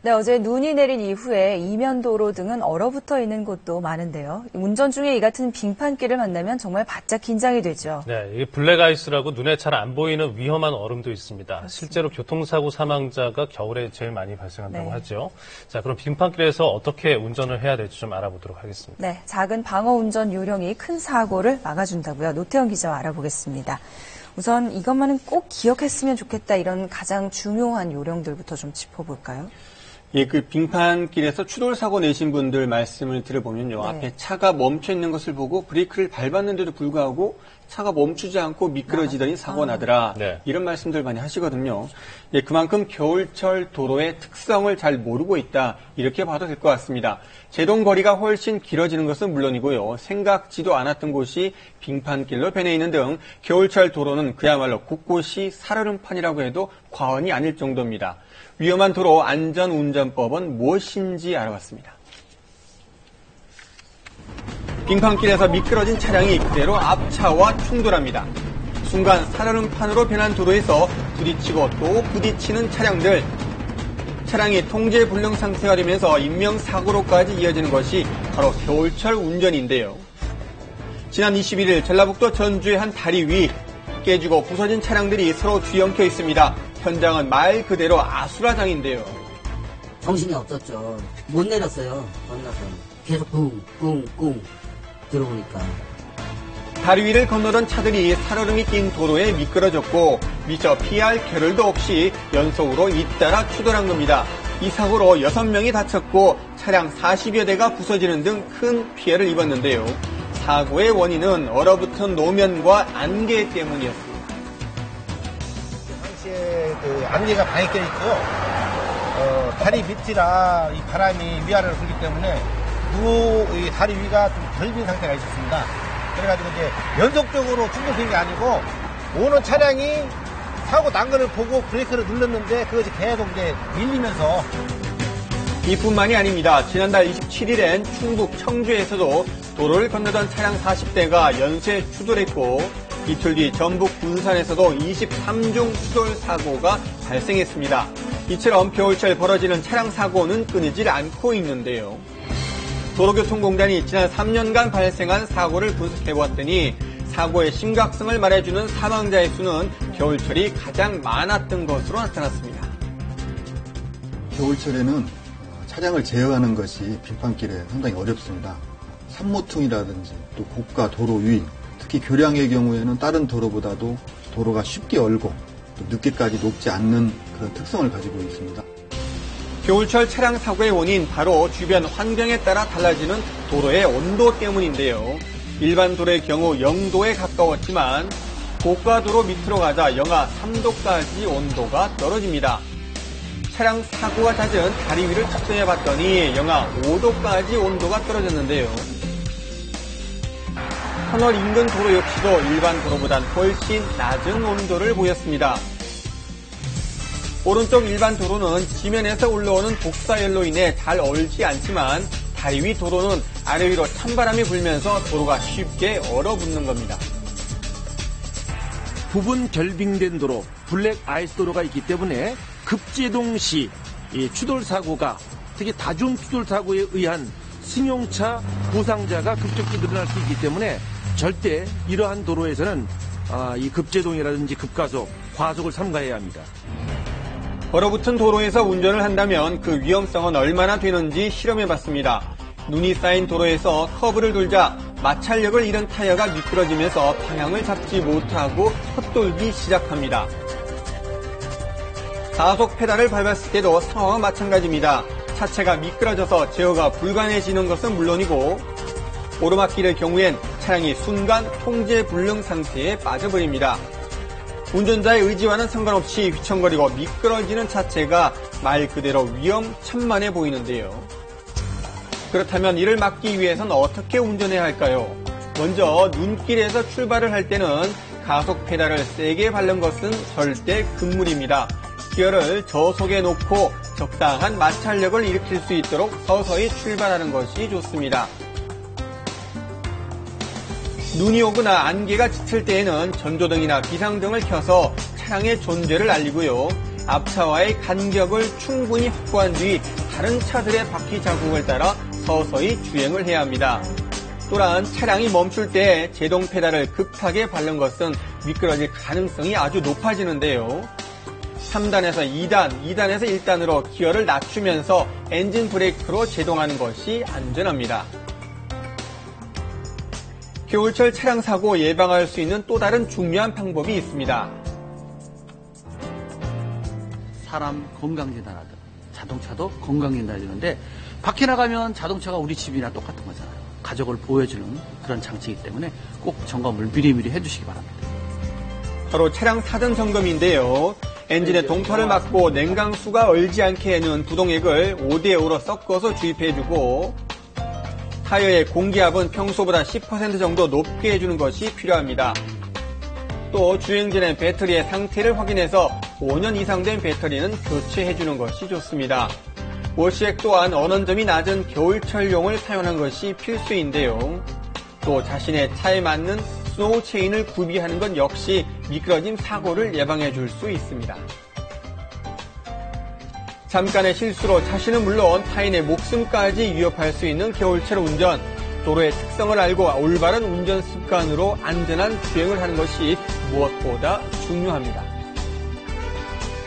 네, 어제 눈이 내린 이후에 이면도로 등은 얼어붙어 있는 곳도 많은데요. 운전 중에 이 같은 빙판길을 만나면 정말 바짝 긴장이 되죠. 네, 이게 블랙아이스라고 눈에 잘 안 보이는 위험한 얼음도 있습니다. 그렇습니다. 실제로 교통사고 사망자가 겨울에 제일 많이 발생한다고 하죠. 자, 그럼 빙판길에서 어떻게 운전을 해야 될지 좀 알아보도록 하겠습니다. 네, 작은 방어 운전 요령이 큰 사고를 막아준다고요. 노태영 기자와 알아보겠습니다. 우선 이것만은 꼭 기억했으면 좋겠다 이런 가장 중요한 요령들부터 좀 짚어볼까요? 예, 그 빙판길에서 추돌 사고 내신 분들 말씀을 들어보면요. 네. 앞에 차가 멈춰 있는 것을 보고 브레이크를 밟았는데도 불구하고 차가 멈추지 않고 미끄러지더니 사고 나더라. 네. 이런 말씀들 많이 하시거든요. 예, 그만큼 겨울철 도로의 특성을 잘 모르고 있다. 이렇게 봐도 될 것 같습니다. 제동 거리가 훨씬 길어지는 것은 물론이고요. 생각지도 않았던 곳이 빙판길로 변해 있는 등 겨울철 도로는 그야말로 곳곳이 살얼음판이라고 해도 과언이 아닐 정도입니다. 위험한 도로 안전운전법은 무엇인지 알아봤습니다. 빙판길에서 미끄러진 차량이 그대로 앞차와 충돌합니다. 순간 살얼음판으로 변한 도로에서 부딪히고 또 부딪히는 차량들. 차량이 통제불능 상태가 되면서 인명사고로까지 이어지는 것이 바로 겨울철 운전인데요. 지난 21일 전라북도 전주의 한 다리 위 깨지고 부서진 차량들이 서로 뒤엉켜 있습니다. 현장은 말 그대로 아수라장인데요. 정신이 없었죠. 못 내렸어요. 건너서. 계속 꿍꿍꿍 들어오니까. 다리 위를 건너던 차들이 살얼음이 낀 도로에 미끄러졌고 미처 피할 겨를도 없이 연속으로 잇따라 추돌한 겁니다. 이 사고로 6명이 다쳤고 차량 40여 대가 부서지는 등 큰 피해를 입었는데요. 사고의 원인은 얼어붙은 노면과 안개 때문이었습니다. 당시에 그 안개가 방에 껴있고요. 다리 밑이라 이 바람이 위아래로 불기 때문에 이 다리 위가 좀 결빈 상태가 있었습니다. 그래가지고 이제 연속적으로 충돌된 게 아니고 오는 차량이 사고 난 거를 보고 브레이크를 눌렀는데 그것이 계속 이제 밀리면서. 이뿐만이 아닙니다. 지난달 27일엔 충북 청주에서도 도로를 건너던 차량 40대가 연쇄 추돌했고 이틀 뒤 전북 군산에서도 23종 추돌 사고가 발생했습니다. 이처럼 겨울철 벌어지는 차량 사고는 끊이질 않고 있는데요. 도로교통공단이 지난 3년간 발생한 사고를 분석해보았더니 사고의 심각성을 말해주는 사망자의 수는 겨울철이 가장 많았던 것으로 나타났습니다. 겨울철에는 차량을 제어하는 것이 빙판길에 상당히 어렵습니다. 산모퉁이라든지 또 고가 도로 위, 특히 교량의 경우에는 다른 도로보다도 도로가 쉽게 얼고 또 늦게까지 녹지 않는 그런 특성을 가지고 있습니다. 겨울철 차량 사고의 원인 바로 주변 환경에 따라 달라지는 도로의 온도 때문인데요. 일반 도로의 경우 0도에 가까웠지만 고가도로 밑으로 가자 영하 3도까지 온도가 떨어집니다. 차량 사고가 잦은 다리 위를 측정해봤더니 영하 5도까지 온도가 떨어졌는데요. 터널 인근 도로 역시도 일반 도로보단 훨씬 낮은 온도를 보였습니다. 오른쪽 일반 도로는 지면에서 올라오는 복사열로 인해 잘 얼지 않지만 다리 위 도로는 아래 위로 찬바람이 불면서 도로가 쉽게 얼어붙는 겁니다. 부분 결빙된 도로, 블랙 아이스 도로가 있기 때문에 급제동 시 추돌 사고가 특히 다중 추돌 사고에 의한 승용차 부상자가 급격히 늘어날 수 있기 때문에 절대 이러한 도로에서는 이 급제동이라든지 급가속, 과속을 삼가해야 합니다. 얼어붙은 도로에서 운전을 한다면 그 위험성은 얼마나 되는지 실험해봤습니다. 눈이 쌓인 도로에서 커브를 돌자 마찰력을 잃은 타이어가 미끄러지면서 방향을 잡지 못하고 헛돌기 시작합니다. 가속 페달을 밟았을 때도 상황은 마찬가지입니다. 차체가 미끄러져서 제어가 불가능해지는 것은 물론이고 오르막길의 경우엔 차량이 순간 통제 불능 상태에 빠져버립니다. 운전자의 의지와는 상관없이 휘청거리고 미끄러지는 차체가 말 그대로 위험천만해 보이는데요. 그렇다면 이를 막기 위해서는 어떻게 운전해야 할까요? 먼저 눈길에서 출발을 할 때는 가속 페달을 세게 밟는 것은 절대 금물입니다. 기어를 저속에 놓고 적당한 마찰력을 일으킬 수 있도록 서서히 출발하는 것이 좋습니다. 눈이 오거나 안개가 짙을 때에는 전조등이나 비상등을 켜서 차량의 존재를 알리고요. 앞차와의 간격을 충분히 확보한 뒤 다른 차들의 바퀴 자국을 따라 서서히 주행을 해야 합니다. 또한 차량이 멈출 때 제동 페달을 급하게 밟는 것은 미끄러질 가능성이 아주 높아지는데요. 3단에서 2단, 2단에서 1단으로 기어를 낮추면서 엔진 브레이크로 제동하는 것이 안전합니다. 겨울철 차량 사고 예방할 수 있는 또 다른 중요한 방법이 있습니다. 사람 건강진단하듯 자동차도 건강진단해주는데 밖에 나가면 자동차가 우리 집이나 똑같은 거잖아요. 가족을 보여주는 그런 장치이기 때문에 꼭 점검을 미리미리 해주시기 바랍니다. 바로 차량 사전 점검인데요. 엔진의 동파를 막고 냉각수가 얼지 않게 해놓은 부동액을 5대5로 섞어서 주입해주고 타이어의 공기압은 평소보다 10% 정도 높게 해주는 것이 필요합니다. 또 주행 전에 배터리의 상태를 확인해서 5년 이상 된 배터리는 교체해주는 것이 좋습니다. 워시액 또한 언원점이 낮은 겨울철용을 사용하는 것이 필수인데요. 또 자신의 차에 맞는 스노우 체인을 구비하는 것 역시 미끄러짐 사고를 예방해 줄 수 있습니다. 잠깐의 실수로 자신은 물론 타인의 목숨까지 위협할 수 있는 겨울철 운전. 도로의 특성을 알고 올바른 운전 습관으로 안전한 주행을 하는 것이 무엇보다 중요합니다.